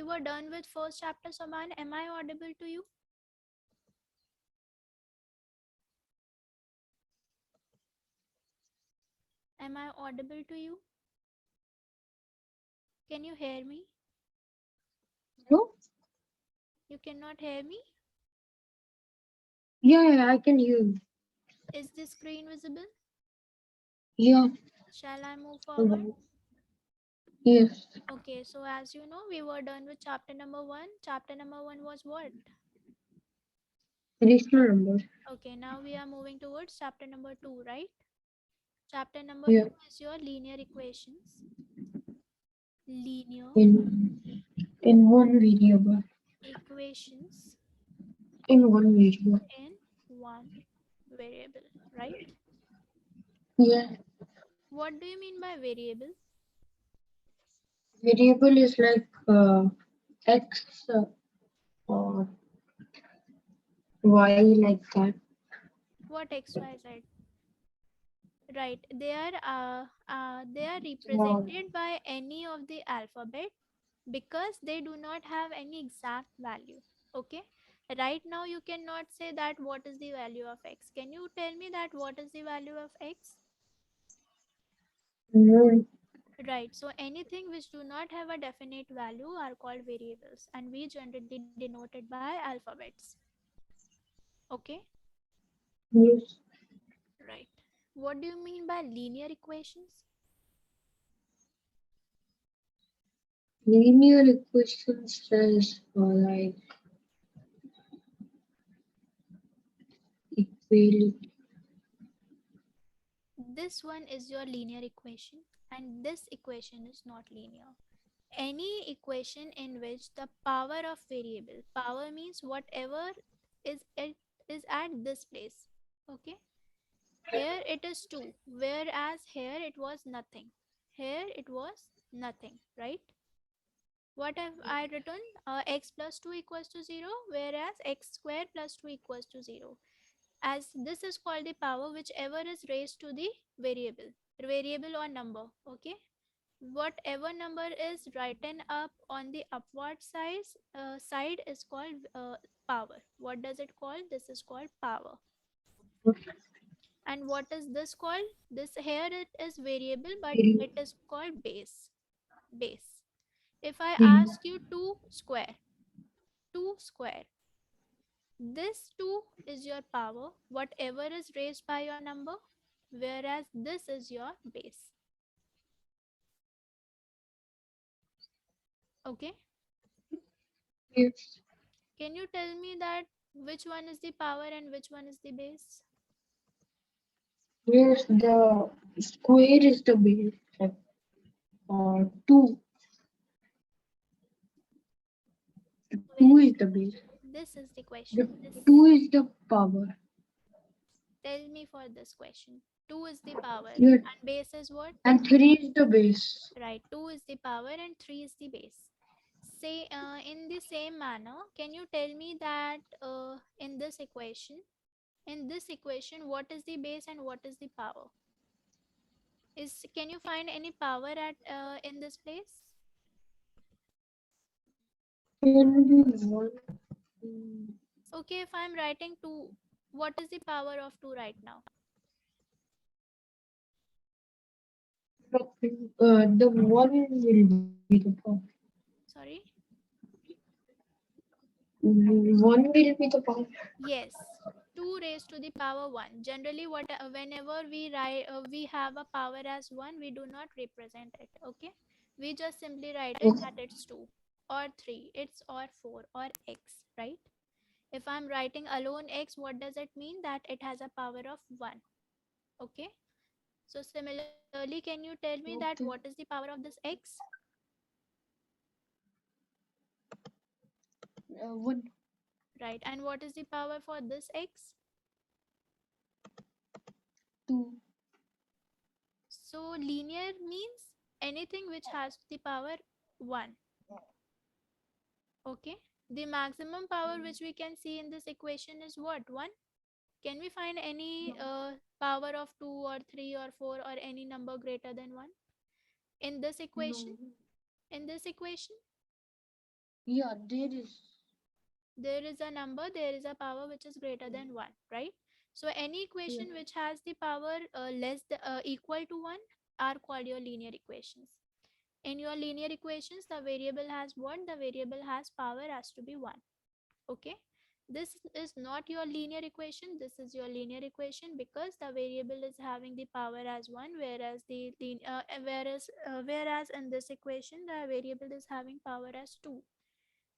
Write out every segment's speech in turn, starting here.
were done with first chapter, Saman. Am I audible to you? Am I audible to you? Can you hear me? No? You cannot hear me? Yeah, I can hear you. Is the screen visible? Yeah. Shall I move forward? um, Yes. Okay, so as you know, we were done with chapter number 1. Chapter number 1 was what? Additional numbers. Okay, now we are moving towards chapter number 2, right? Chapter number Yeah. 2 is your linear equations. Linear In in one variable. equations In one variable. in one variable, right? Yeah. What do you mean by variable? Variable is like x or y like that. What x, y, z? Right, they are Wow. represented by any of the alphabet because they do not have any exact value. Okay, right now you cannot say that what is the value of x. Can you tell me that what is the value of x? No. Right, so anything which do not have a definite value are called variables, and we generally denote it by alphabets. Okay, Yes. right. What do you mean by linear equations? Linear equations says like equality. This one is your linear equation, and this equation is not linear. Any equation in which the power of variable, power means whatever it is at this place. Okay, here it is 2, whereas here it was nothing. Here it was nothing, right? What have I written? X plus 2 equals to 0, whereas x square plus 2 equals to 0. As this is called the power whichever is raised to the variable or number. Okay, whatever number is written up on the upward side is called power. What does it call? This is called power. And what is this called? This here it is variable, but it is called base. If I ask you 2 square, 2 square, this 2 is your power, whatever is raised by your number, whereas this is your base. Okay, Yes. can you tell me that which one is the power and which one is the base? Yes. The square is the base. Like, two. Two Very is the good. base. This is the The question. two is the power. Tell me for this question. 2 is the power Yeah. and base is what? And three is the base. Right, 2 is the power and 3 is the base. Say in the same manner, can you tell me that in this equation, what is the base and what is the power? Can you find any power at in this place? Can be one. Okay, if I'm writing 2, what is the power of 2 right now? The one will be the power. Sorry. One will be the power. Yes, 2 raised to the power 1. Generally, whenever we have a power as 1, we do not represent it. Okay, we just simply write it that it's 2 or 3, it's or 4 or x, right? If I'm writing alone x, what does it mean? That it has a power of 1. Okay, so similarly, can you tell me that what is Okay. the power of this x? One, Right, and what is the power for this x? two. So linear means anything which has the power 1. Okay, the maximum power which we can see in this equation is what? 1. Can we find any power of 2 or 3 or 4 or any number greater than 1 in this equation? No. In this equation? Yeah, there is. There is a number, there is a power which is greater than 1, right? So any Yeah. equation which has the power equal to 1 are called your linear equations. In your linear equations, the variable has what? The variable has power has to be 1. Okay, this is not your linear equation, this is your linear equation because the variable is having the power as 1, whereas whereas in this equation the variable is having power as 2.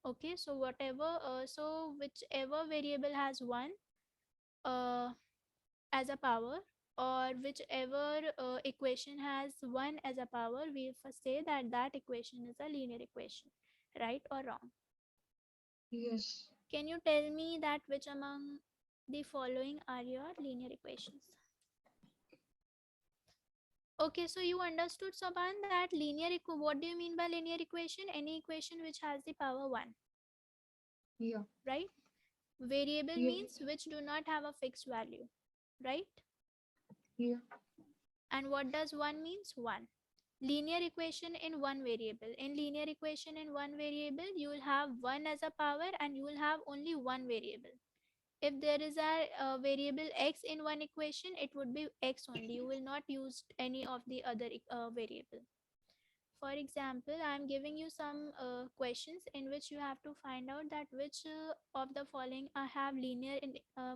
Okay, so whichever variable has 1 uh, as a power, or whichever equation has 1 as a power, we first say that that equation is a linear equation. Right or wrong? Yes. Can you tell me that which among the following are your linear equations? Okay, so you understood, Saban, that what do you mean by linear equation? Any equation which has the power 1, Yeah. right? Variable Yeah. means which do not have a fixed value, right? Yeah. And what does 1 means? 1. Linear equation in one variable. In linear equation in one variable, you will have 1 as a power and you will have only one variable. If there is a variable x in one equation, it would be x only. You will not use any of the other variable. For example, I am giving you some questions in which you have to find out that which of the following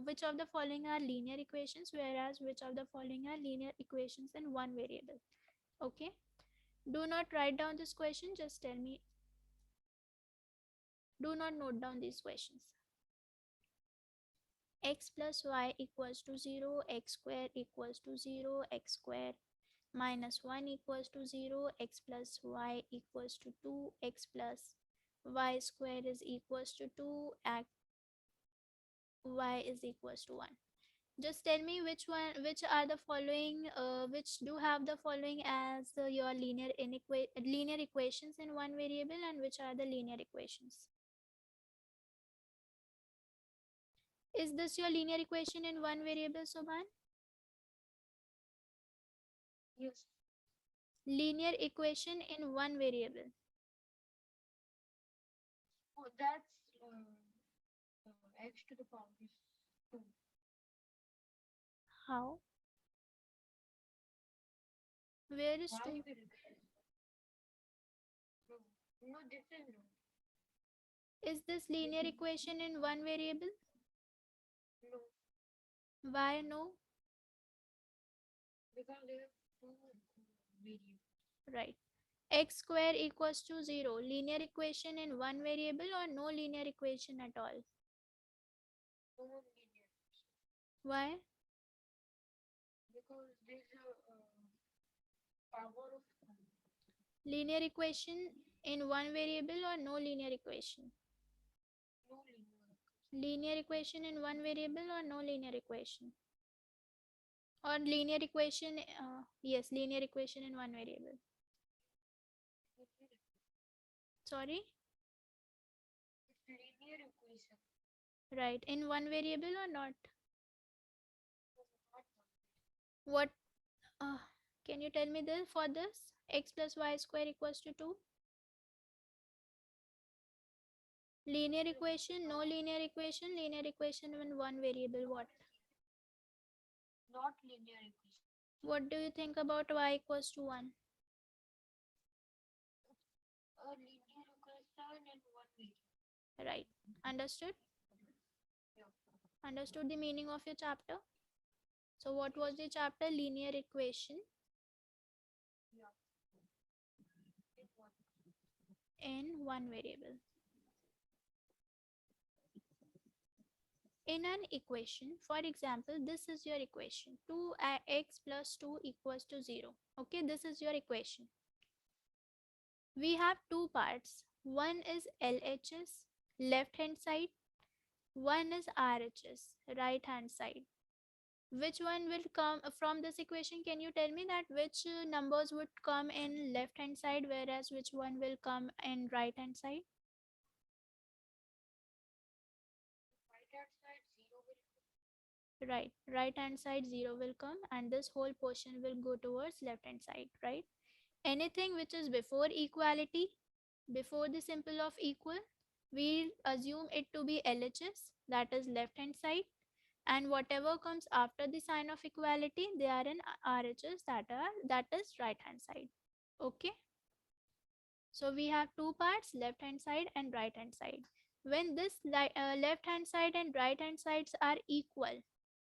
which of the following are linear equations, whereas which of the following are linear equations in one variable. Okay, do not write down this question, just tell me. Do not note down these questions. X plus y equals to 0, x square equals to 0, x square minus 1 equals to 0, x plus y equals to 2, x plus y square is equals to 2, and y is equals to 1. Just tell me which are the following, which do have the following as your linear equations in one variable, and which are the linear equations. Is this your linear equation in one variable, Soban? Yes. Linear equation in one variable. Oh, that's x to the power is 2. How? Where is Why 2? will no? No, this is no. Is this This linear is equation in one variable? no Why no? because there are two variables. Right. X square equals to 0. Linear equation in one variable or no linear equation at all? No linear Why? because there's a power of Linear equation in one variable or no linear equation? no linear. Linear equation in one variable or no linear equation? Or linear equation, yes, linear equation in one variable. Sorry? It's linear equation. Right. In one variable or not? Not What? Uh, can you tell me this for this? X plus y square equals to 2. Linear equation, no linear equation in one variable. What? not linear equation. What do you think about y equals to 1? A linear equation in one variable. Right. Understood? Yeah. Understood the meaning of your chapter? So, what was the chapter? Linear equation Yeah. In one. in one variable. In an equation, for example, this is your equation 2x plus 2 equals to 0. Okay, this is your equation. We have two parts. One is LHS, left hand side. One is RHS, right hand side. Which one will come from this equation? Can you tell me that which numbers would come in left hand side, whereas which one will come in right hand side? Right hand side 0 will Right. Right hand side 0 will come and this whole portion will go towards left hand side, right? Anything which is before equality, before the symbol of equal, We assume it to be LHS, that is left hand side, and whatever comes after the sign of equality, they are in RHS, that is right hand side. Okay, so we have two parts, left hand side and right hand side. When left hand side and right hand sides are equal,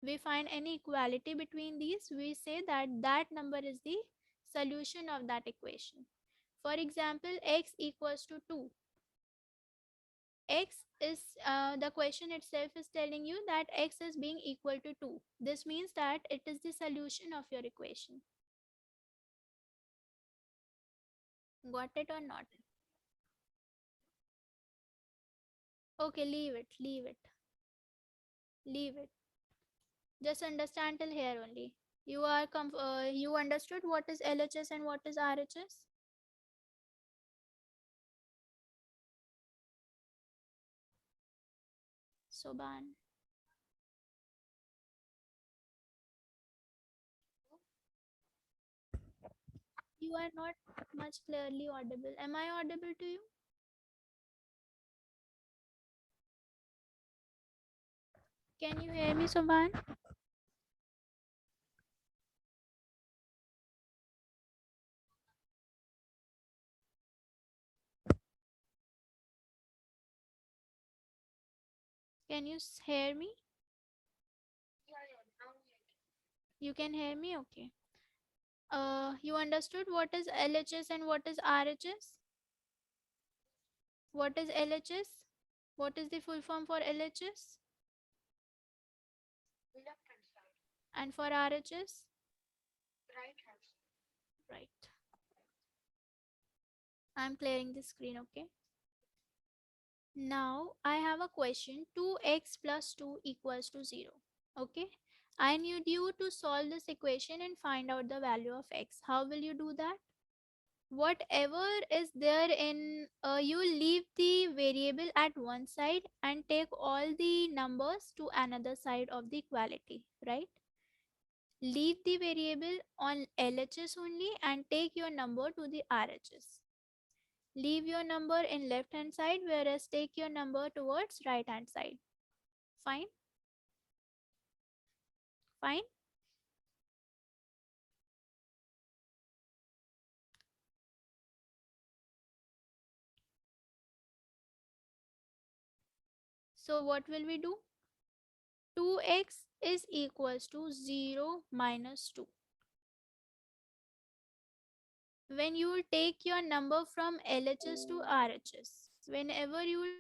we find any equality between these, we say that that number is the solution of that equation. For example, x equals to 2. X is the question itself is telling you that x is being equal to 2. This means that it is the solution of your equation. Got it or not? Okay, leave it. Just understand till here only. You understood what is LHS and what is RHS? Soban, you are not much clearly audible. Am I audible to you? Can you hear me, Soban? Can you hear me? You can hear me? Okay. You understood what is LHS and what is RHS? What is LHS? What is the full form for LHS? And for RHS? Right. I'm clearing the screen, okay? Now I have a question. 2x plus 2 equals to 0. Okay. I need you to solve this equation and find out the value of x. How will you do that? Whatever is there in, you leave the variable at one side and take all the numbers to another side of the equality, right? Leave the variable on LHS only and take your number to the RHS. Leave your number in left hand side, whereas take your number towards right hand side. Fine? Fine? So what will we do? 2x is equals to 0 minus 2. When you will take your number from LHS to RHS, whenever you will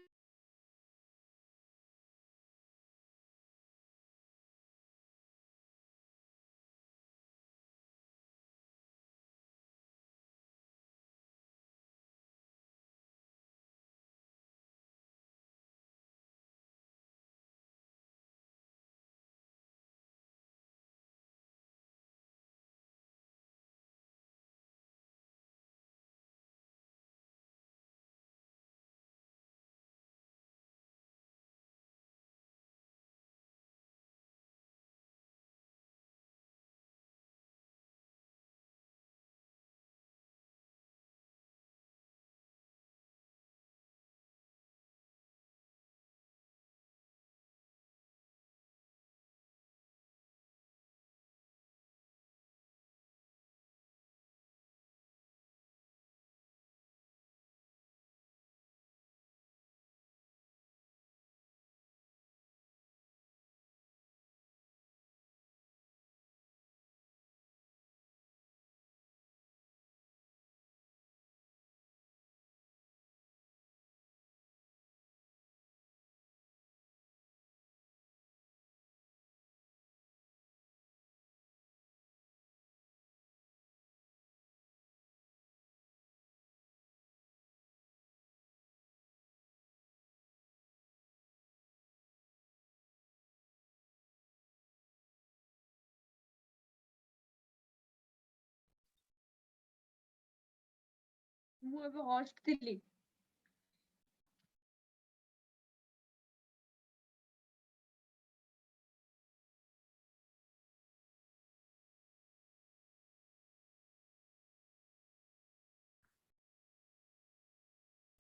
Bu eve hoş dili.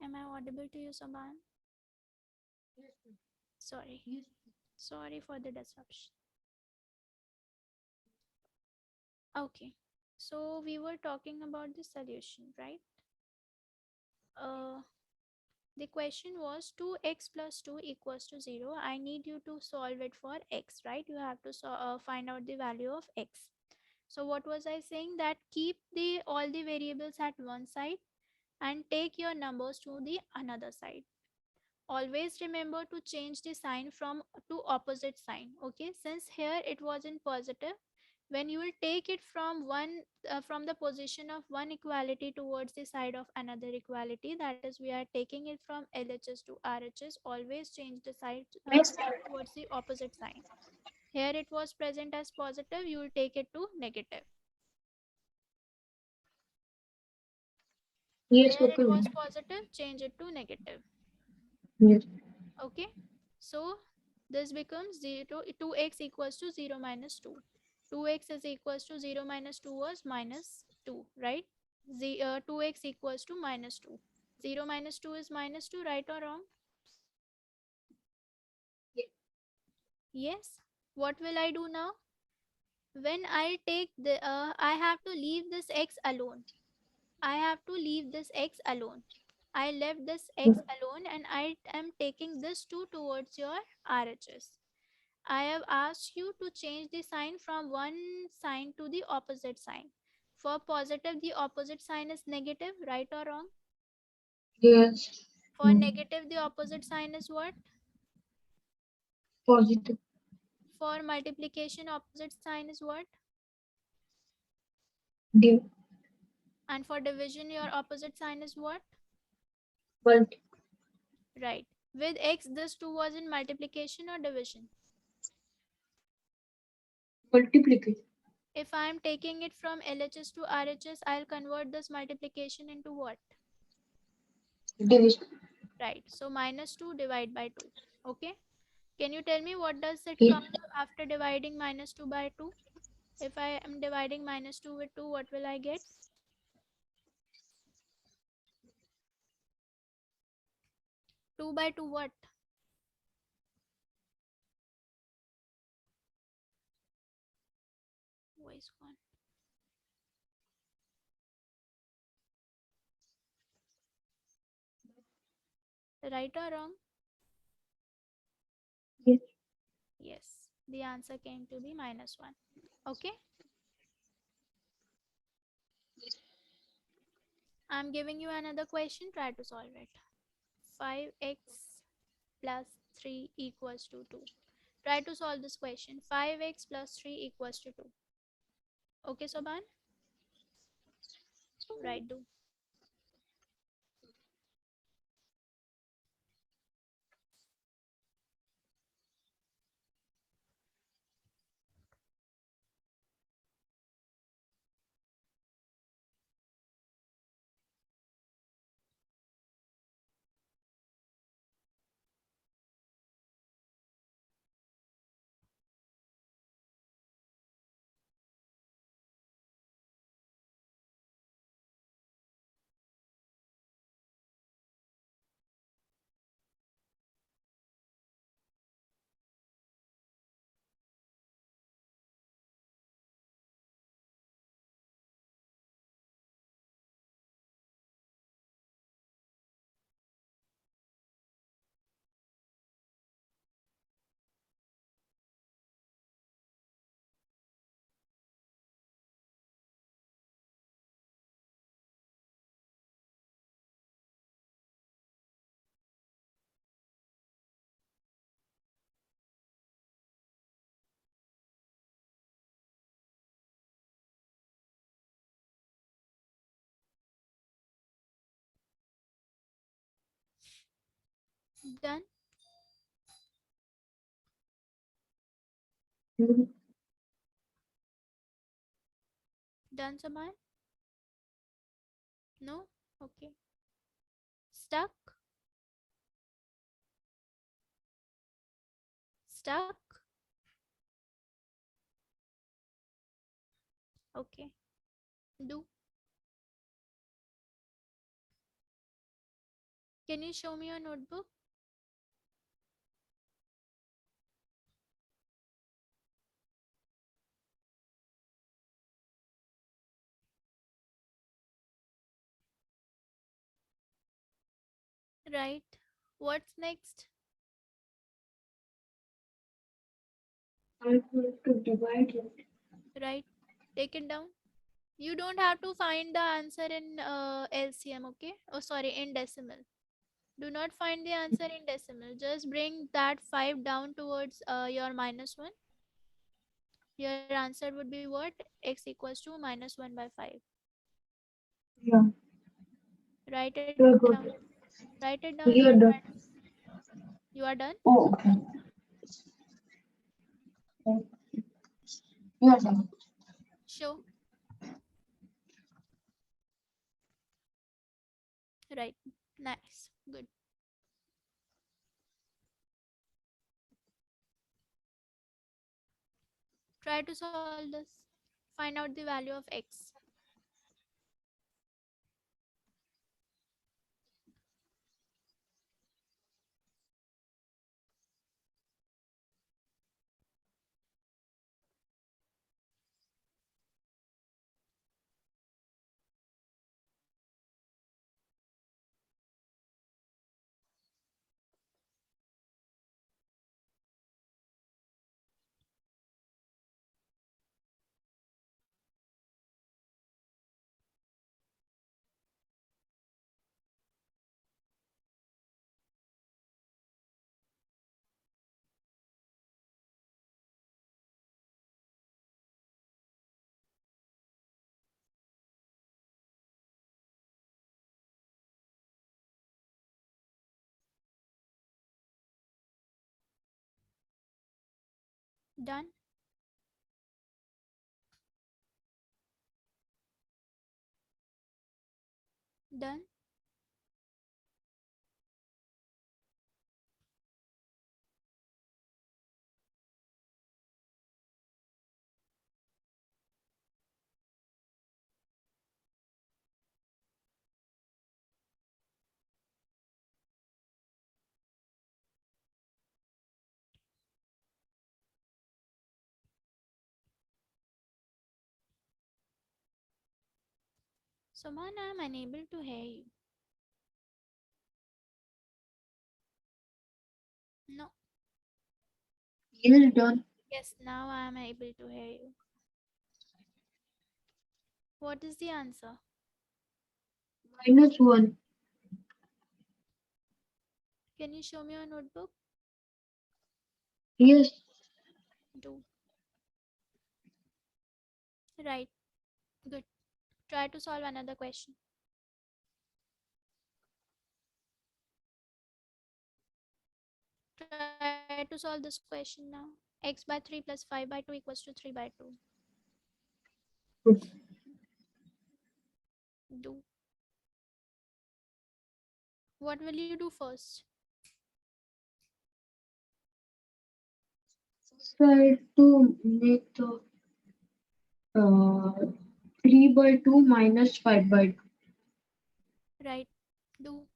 Am I audible to you, Saban? Sorry. Sorry for the disruption. Okay. So we were talking about the solution, right? Uh, the question was 2x plus 2 equals to 0. I need you to solve it for x, right? You have to find out the value of x. So what was I saying? That keep the all the variables at one side and take your numbers to the another side. Always remember to change the sign from to opposite sign. Okay, since here it was in positive, when you will take it from one from the position of one equality towards the side of another equality, that is we are taking it from LHS to RHS, always change the sign towards the opposite sign. Here it was present as positive, you will take it to negative. Yes, Here it okay, was ma'am. positive, change it to negative. Yes, Okay, so this becomes 0, 2x equals to 0 minus 2. 2x is equals to 0 minus 2 was minus 2, right? 2x equals to minus 2. 0 minus 2 is minus 2, right or wrong? Yes. What will I do now? When I take the, I have to leave this x alone. I have to leave this x alone. I left this x alone and I am taking this 2 towards your RHS. I have asked you to change the sign from one sign to the opposite sign. For positive, the opposite sign is negative, right or wrong? yes. For negative, the opposite sign is what? Positive. For multiplication, opposite sign is what? Div. And for division, your opposite sign is what? Multi. Right. With x, this 2 was in multiplication or division. Multiplication. If I am taking it from LHS to RHS, I'll convert this multiplication into what? Division. Right. So minus 2 divide by 2. Okay. Can you tell me what does it Yes. come after dividing minus 2 by 2? If I am dividing minus 2 with 2, what will I get? 2 by 2 what? Voice gone. Right or wrong? Yes. Yes. The answer came to be minus 1. Okay. I'm giving you another question. Try to solve it. 5x plus 3 equals to 2. Try to solve this question. 5x plus 3 equals to 2. Okay, Soban? Right, do. Done? Mhm. Done, Soban? No? Okay. Stuck? Stuck? Okay. Do. Can you show me your notebook? Right. What's next? I have to divide it. Right. Take it down. You don't have to find the answer in LCM, okay? Oh, sorry, in decimal. Do not find the answer in decimal. Just bring that 5 down towards your -1. Your answer would be what? X equals to -1/5. Yeah, Write it down. you're good. Write it down and You're done. you are done? Oh, okay. Okay. You're done. Sure. Right. Nice. Good. Try to solve this. Find out the value of x. Done. Done. So, man, I'm unable to hear you. No. You're done. Yes, now I am able to hear you. What is the answer? -1. Can you show me your notebook? Yes. Do. Right. Good. Try to solve another question. Try to solve this question now. X by 3 plus 5 by 2 equals to 3 by 2. Do. What will you do first? Try to make the 3 by 2 minus 5 by 2. Right. Do.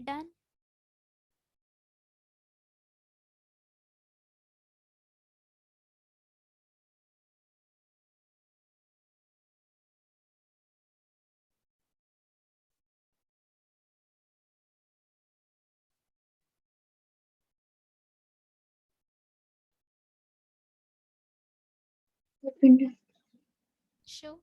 Done. Finish. Sure.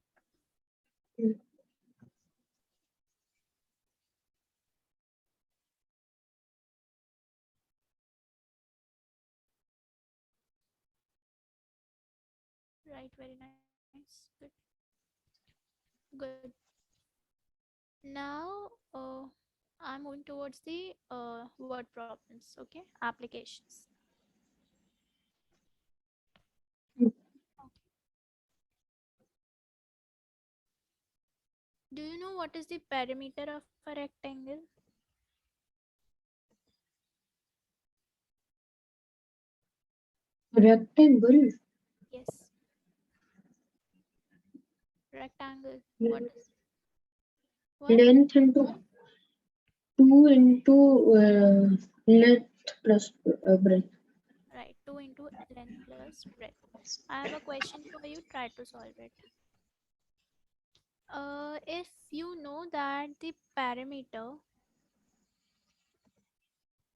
Right, very nice. Good. Now, I'm moving towards the word problems. Okay, applications. Okay. Do you know what is the perimeter of a rectangle? Rectangle. Yes, rectangle. What is what? Length into 2 into length plus breadth. Right, 2 into length plus breadth. I have a question for you. Try to solve it. If you know that the perimeter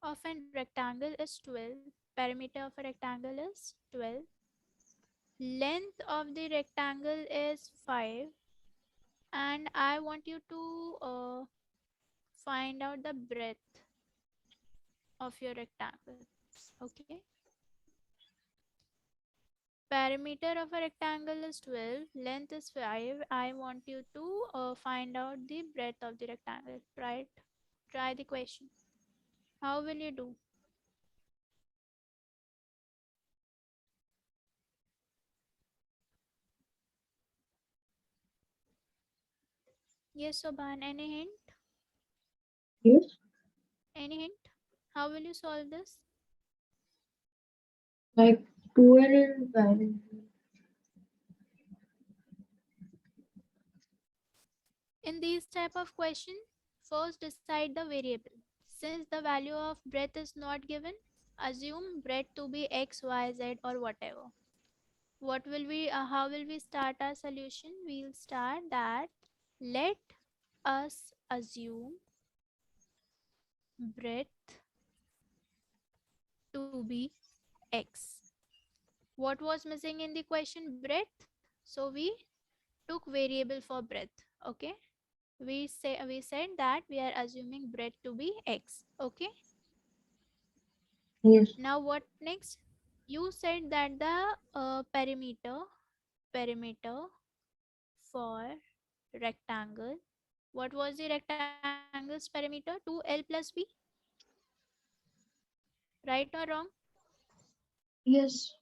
of a rectangle is 12, perimeter of a rectangle is 12, length of the rectangle is 5, and I want you to find out the breadth of your rectangle. Okay, perimeter of a rectangle is 12, length is 5. I want you to find out the breadth of the rectangle. Try the question. How will you do? Yes, Soban, any hint? Yes. Any hint? How will you solve this? Like 12 and In these type of question, first decide the variable. Since the value of breadth is not given, assume breadth to be x, y, z or whatever. What will we, how will we start our solution? We'll start that let us assume breadth to be x. What was missing in the question? Breadth. So we took variable for breadth. Okay. We said that we are assuming breadth to be x. Okay. yes, Now what next? You said that the perimeter for rectangle. What was the rectangle's perimeter? 2l plus b. Right or wrong? yes,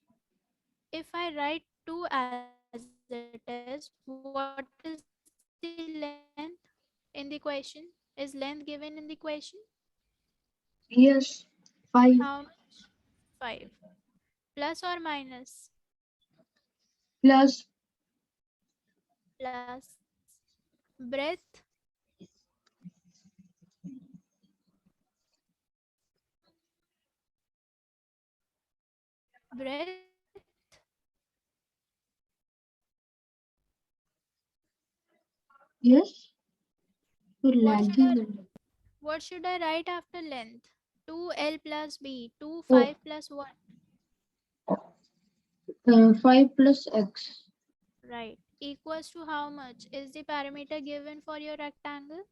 If I write 2 as it is, what is the length in the question? Is length given in the question? yes. How 5 much? 5. Plus or minus? plus, Plus. Breadth? Breadth? yes. So What should I lagging. what should I write after length? 2l plus b. 2 Oh, 5 plus what? 5 plus x. Right. Equals to how much? Is the parameter given for your rectangle?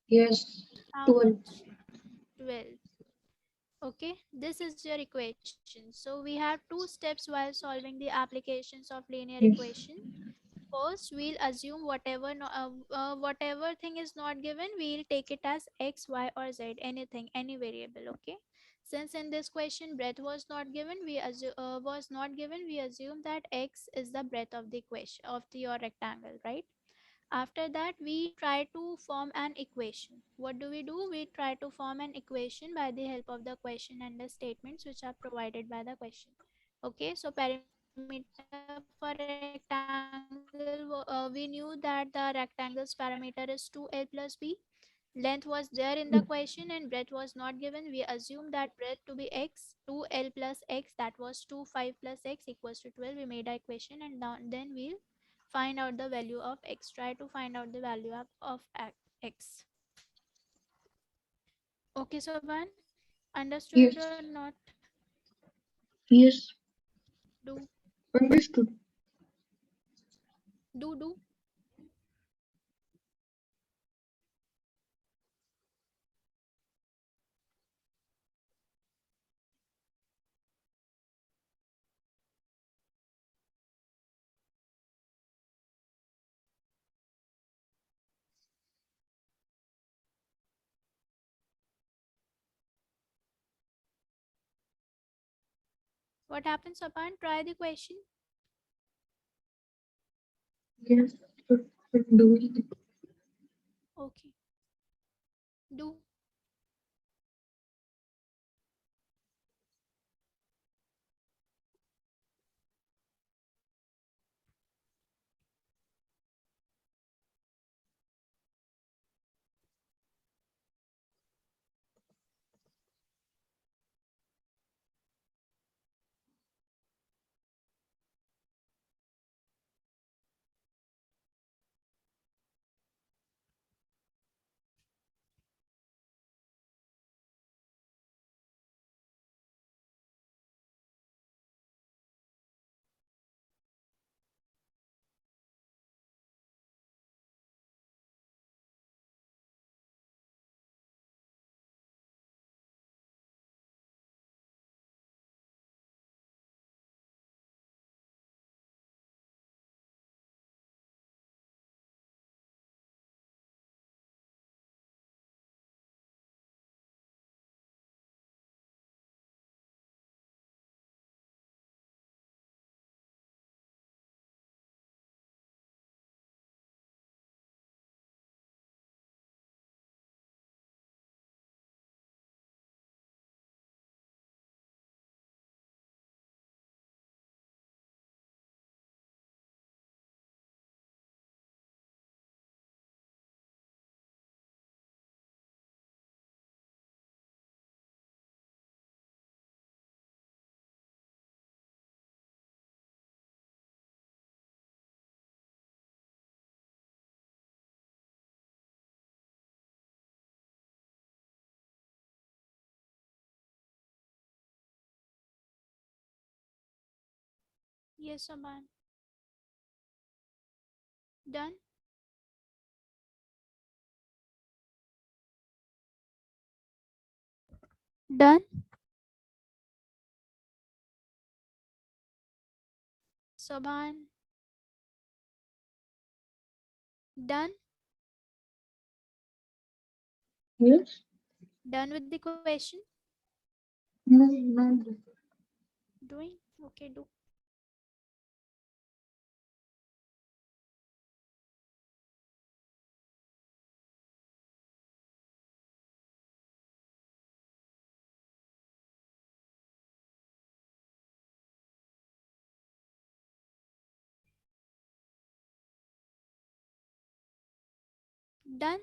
Yes, How 12. much? 12. Okay, this is your equation. So we have two steps while solving the applications of linear equation. Yes, First, we'll assume whatever thing is not given, we'll take it as x, y, or z, anything, any variable. Okay. Since in this question breadth was not given, we assume that x is the breadth of the question of your rectangle, right? After that, we try to form an equation. What do? We try to form an equation by the help of the question and the statements which are provided by the question. Okay, so perimeter for rectangle, we knew that the rectangle's parameter is 2l plus b. Length was there in the question and breadth was not given. We assume that breadth to be x, 2l plus x, that was 2 5 plus x equals to 12. We made our equation and then we'll find out the value of x. Try to find out the value of x. Okay, so one understood or yes, not? yes. Do Understood. Do. What happens, Saban? Try the question. Yes, do it. Okay. Do. Yes, Saban. Done. Done. Saban. Done. Yes? Done with the question. No, not that. Doing. Okay, do. Done.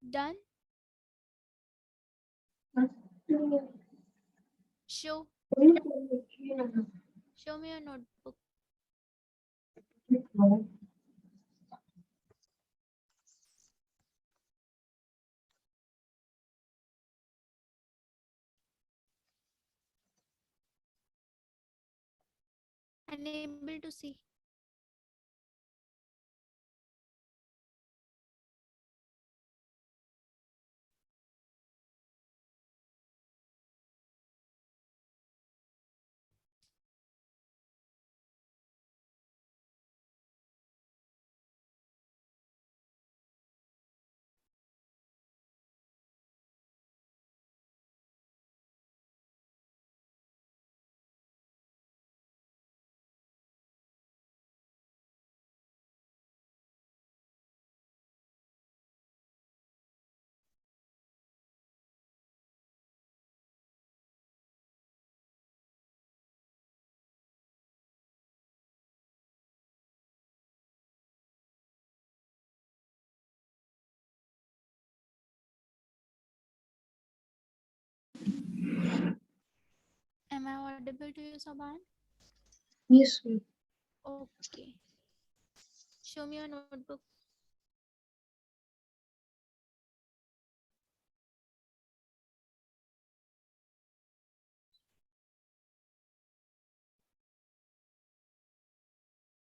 Done. Show. Show me your notebook. Unable to see. Am I audible to you, Saban? Yes, sir. Okay. Show me your notebook.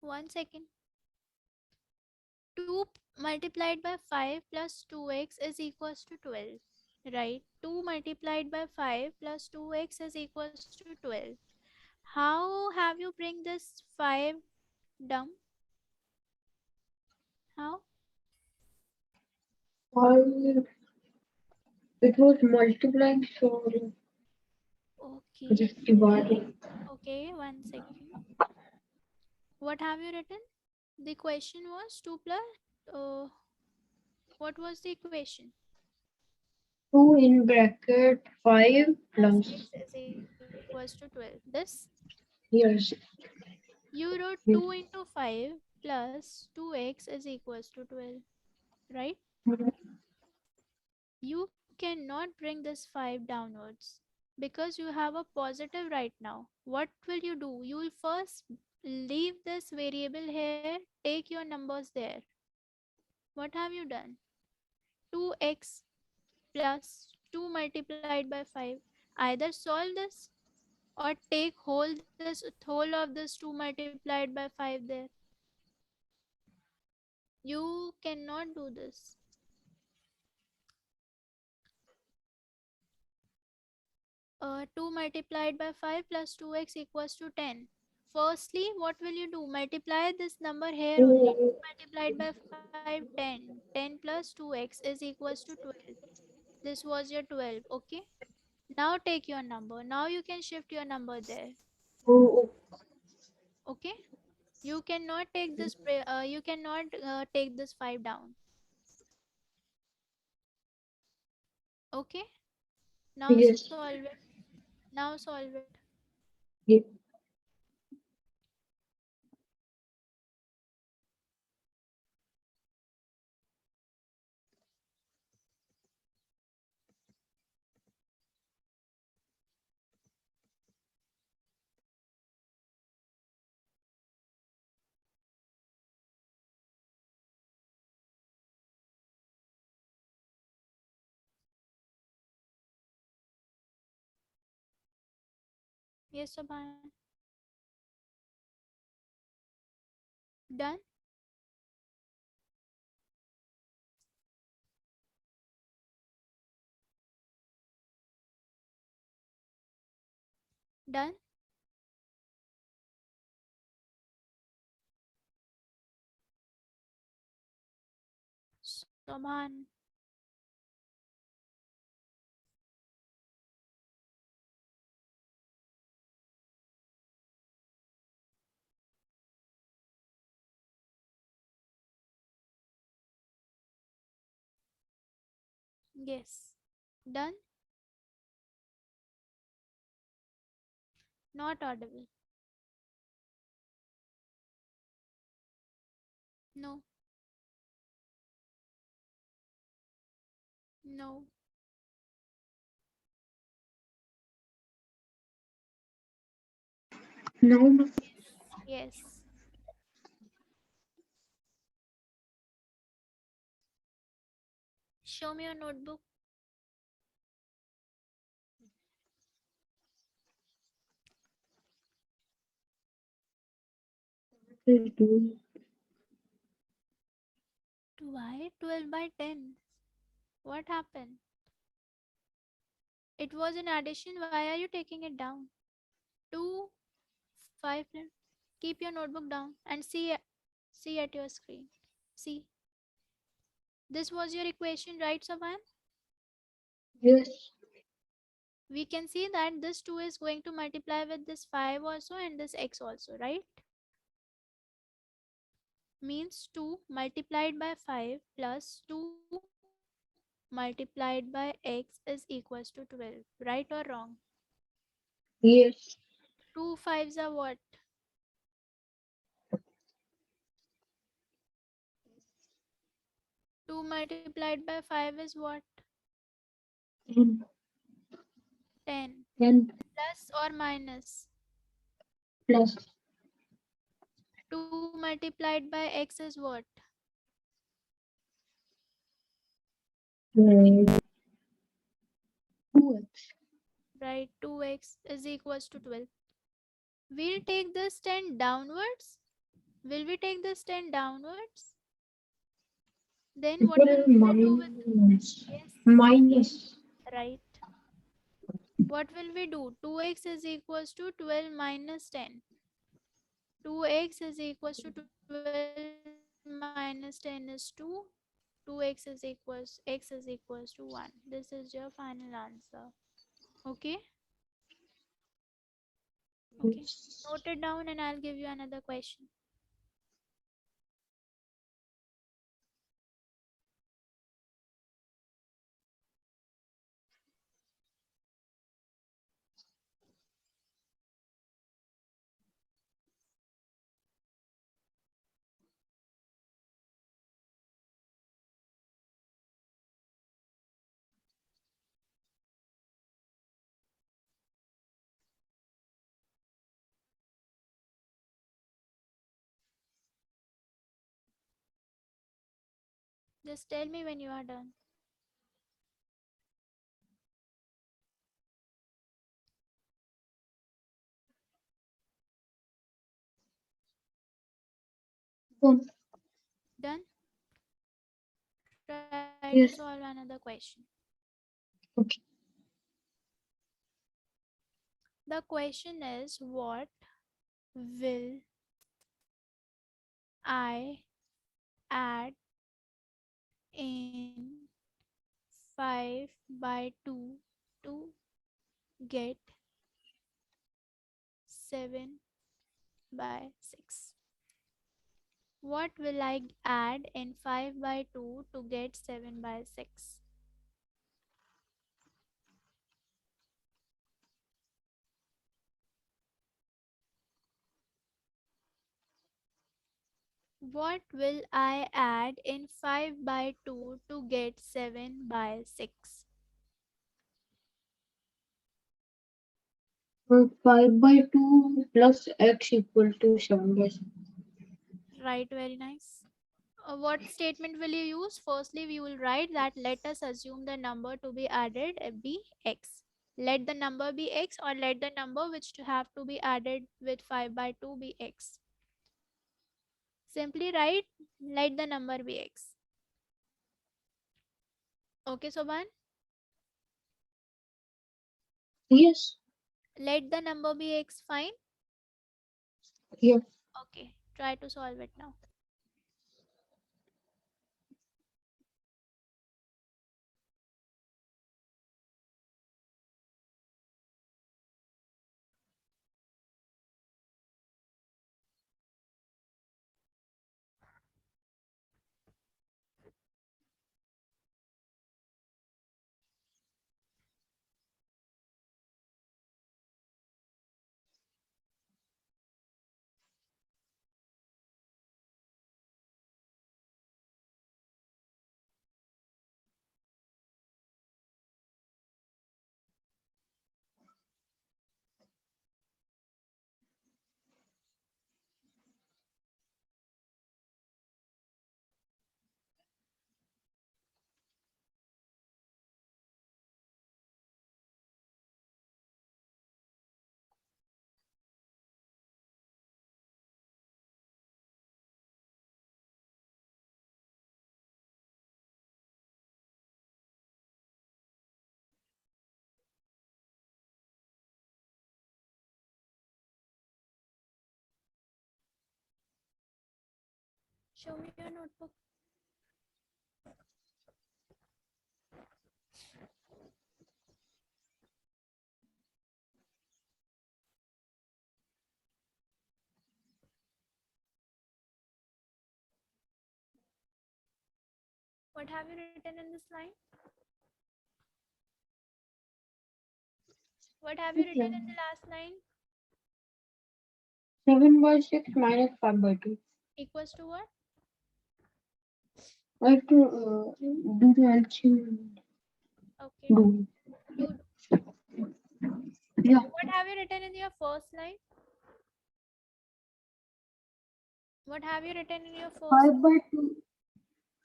One second. 2 multiplied by 5 plus 2x is equals to 12. Right? 2 multiplied by 5 plus 2x is equals to 12. How have you bring this 5 down? How? While it was multiplying, so Okay. just dividing. Okay, one second. What have you written? The question was 2 plus. Uh, what was the equation? 2 in bracket 5 Plus plus. x is equals to 12. This Yes. you wrote Yes. 2 into 5 plus 2x is equals to 12. Right? You cannot bring this 5 downwards because you have a positive right now. What will you do? You will first leave this variable here, take your numbers there. What have you done? 2x plus 2 multiplied by 5. Either solve this or take whole of this 2 multiplied by 5 there. You cannot do this. 2 multiplied by 5 plus 2x equals to 10. Firstly, what will you do? Multiply this number here only. 2 2 multiplied by 5, 10. 10 plus 2x is equals to 12. This was your 12, okay? Now take your number. Now you can shift your number there, oh, okay? You cannot take this 5 down, okay? Now yes. solve it. Now solve it. Yes. Yes, Subhan. Done? Done? Subhan. Yes. Done? Not audible. No. No. No, Yes. Show me your notebook. please do. Why 12 by 10? What happened? It was an addition. Why are you taking it down? 2, 5. Keep your notebook down and see at your screen. See. This was your equation, right, Saban? Yes. We can see that this 2 is going to multiply with this 5 also and this x also, right? Means 2 multiplied by 5 plus 2 multiplied by x is equals to 12. Right or wrong? Yes. 2 fives are what? 2 multiplied by 5 is what? 10. 10. 10 Plus or minus? plus 2 multiplied by x is what? 2x. Right, 2x is equals to 12. We'll take this 10 downwards. Will we take this 10 downwards? Then It what will will we do with minus. yes, yes, Minus. right. What will we do? 2x is equals to 12 minus 10. 2x is equals to 12 minus 10 is 2. 2x is x is equals to 1. This is your final answer. Okay? Okay. Note Yes. it down and I'll give you another question. Just tell me when you are done. Done. Done? Try to solve Yes. another question. Okay. The question is what will I add in 5 by 2 to get 7 by 6? What will I add in 5 by 2 to get 7 by 6? What will I add in 5 by 2 to get 7 by 6? 5 by 2 plus x equal to 7 by 6. Right, very nice. What statement will you use? Firstly, we will write that let us assume the number to be added be x. Let the number be x or let the number which to have to be added with 5 by 2 be x. Simply write let the number be x. Okay, Soban? Yes. Let the number be x, fine? Yeah. Okay, try to solve it now. Show me your notebook. What have you written in this line? What have you written in the last line? 7 by 6 minus 5 by 2. Equals to what? I have to do the LCM. Okay, Do. you do. Yeah. What have you written in your first line? What have you written in your first 5 by 2.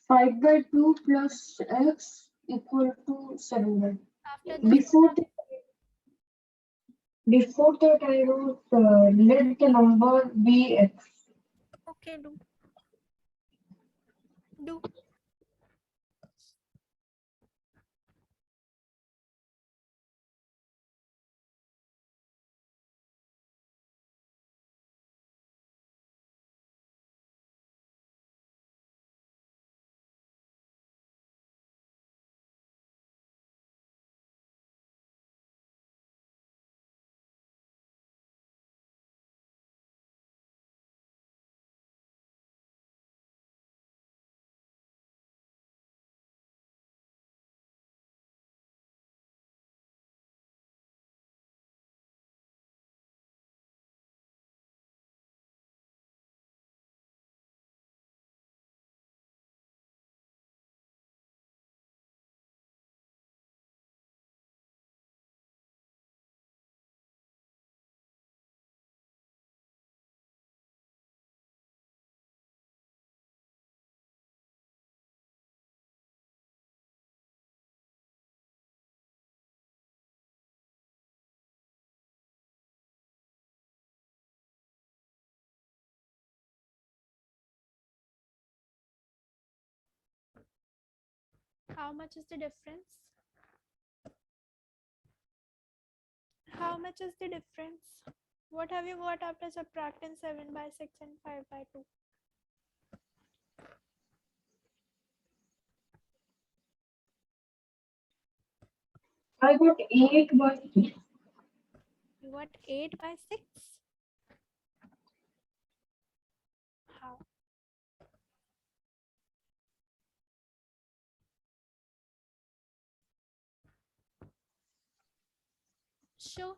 5 by 2 plus x equal to 7 by. after this? What Before have that, before that I wrote let the number be x. Okay, do. How much is the difference? How much is the difference? What have you got after subtracting 7 by 6 and 5 by 2? I got 8 by 6. You got 8 by 6? How? Sure.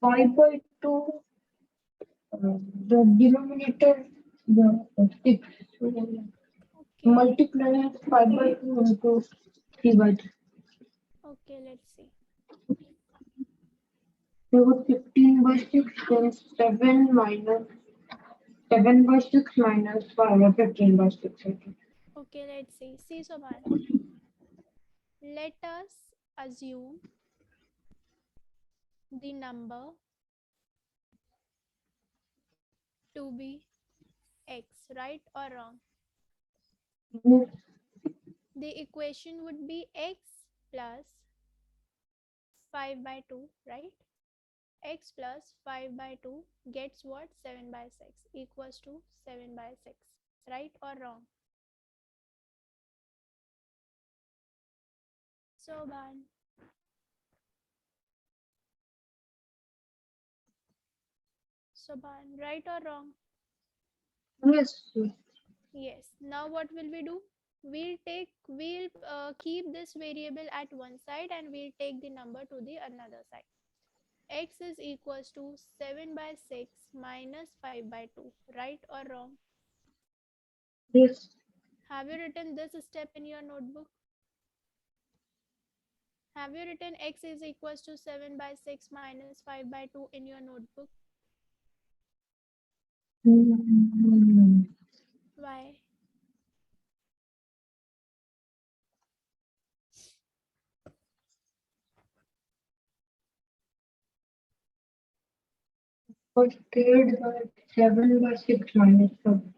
5 by 2, the denominator, the 6. So, Okay. multiply 5 by 2 into 3 by 3. Okay, let's see. So, 15 by 6, then 7 by 6 minus 5, 15 by 6. Okay. Okay, let's see. See, Soban. Let us assume the number to be x, right or wrong? Yes, The equation would be x plus 5 by 2, right? X plus 5 by 2 gets what? 7 by 6 equals to 7 by 6, right or wrong? Soban. Soban, right or wrong? yes, yes. Yes. Now what will we do? We'll keep this variable at one side and we'll take the number to the another side. X is equals to 7 by 6 minus 5 by 2, right or wrong? Yes. Have you written this step in your notebook? Have you written x is equals to 7 by 6 minus 5 by 2 in your notebook? Mm, Why? First grade 7 by 6 minus 7.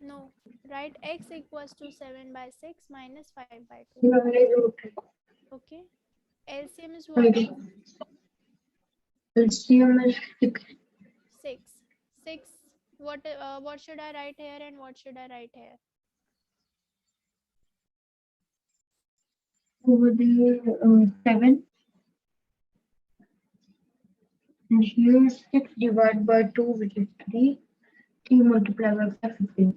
No. Write x equals to 7 by 6 minus 5 by 2. No, I wrote it. Okay. LCM is what? Okay. LCM is 6. 6. 6. What should I write here and what should I write here? Over there, 7. And here 6 divided by 2, which is 3. 3 multiplied by 5, 15.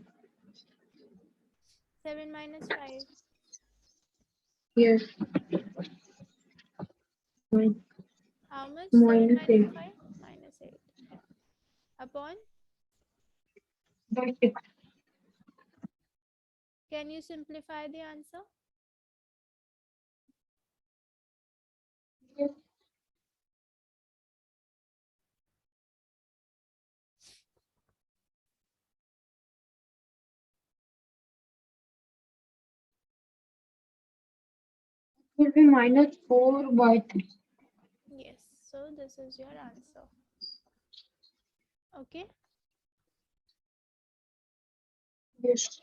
7 minus 5. Yes. Min- How much? 7 minus minus 8 5? Minus 8. Upon? by 6. Can you simplify the answer? Yes. It will be minus 4 by 3. Yes. So this is your answer. Okay. Yes.